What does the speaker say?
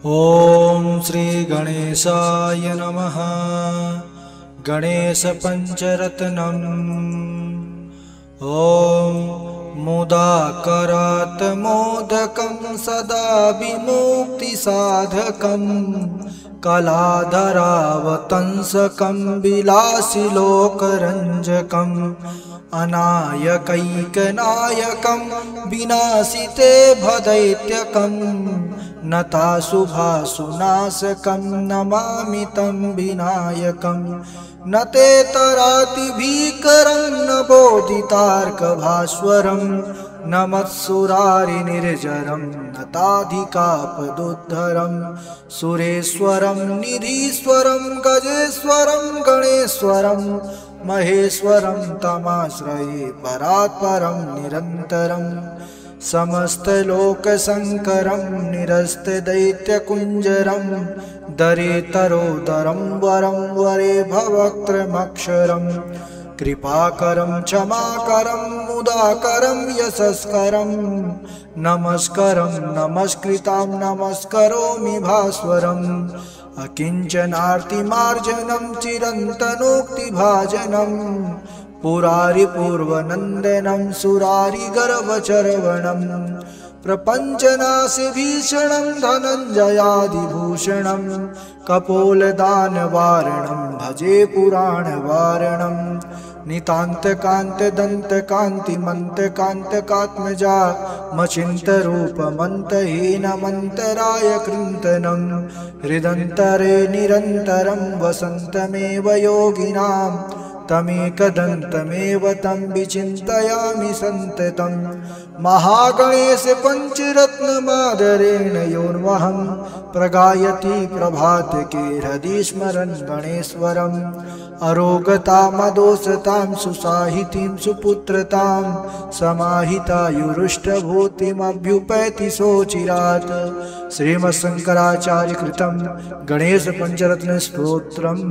ॐ श्री गणेशाय नमः। गणेश पंचरत्नम्। ॐ मुदाकरात् मोदकं सदा विमुक्तिसाधकं कलाधरावतंसकं विलासिलोकरञ्जकम् अनायकैकनायकं विनाशिते भदैत्यकं नताशुभाशुनाशकं नमामि तं विनायकं न ते तरातिभीकरं न बोधितार्कभास्वरं न मत्सुरारिनिर्जरं न ताधिकापदुद्धरं सुरेश्वरं निधीश्वरं गजेश्वरं गणेश्वरं महेश्वरं तमाश्रये परात्परं निरन्तरं समस्तलोकशङ्करं निरस्तदैत्यकुञ्जरं दरेतरोदरं वरं वरे भवक्त्रमक्षरं कृपाकरं क्षमाकरं मुदाकरं यशस्करं नमस्करं नमस्कृतां नमस्करोमि भास्वरम् अकिञ्चनार्तिमार्जनं चिरन्तनोक्तिभाजनं पुरारिपूर्वनन्दनं सुरारिगर्वचर्वणं प्रपञ्चनाशिभीषणं धनञ्जयादिभूषणं कपोलदानवारणं भजे पुराणवारणं नितान्तकान्तदन्तकान्तिमन्तकान्तकात्मजा मचिन्तरूपमन्तहीनमन्तराय कृन्तनं हृदन्तरे निरन्तरं वसन्तमेव योगिनां तमेकदन्तमेव तं विचिन्तयामि सन्ततं महागणेश पञ्चरत्नमादरेण योर्वहं प्रगायति प्रभातके हृदि स्मरन् गणेश्वरम् अरोगतामदोषतां सुसाहितीं सुपुत्रतां समाहितायुरुष्टभूतिमभ्युपैति सोचिरात् श्रीमत्शङ्कराचार्यकृतं गणेश पञ्चरत्न स्तोत्रम्।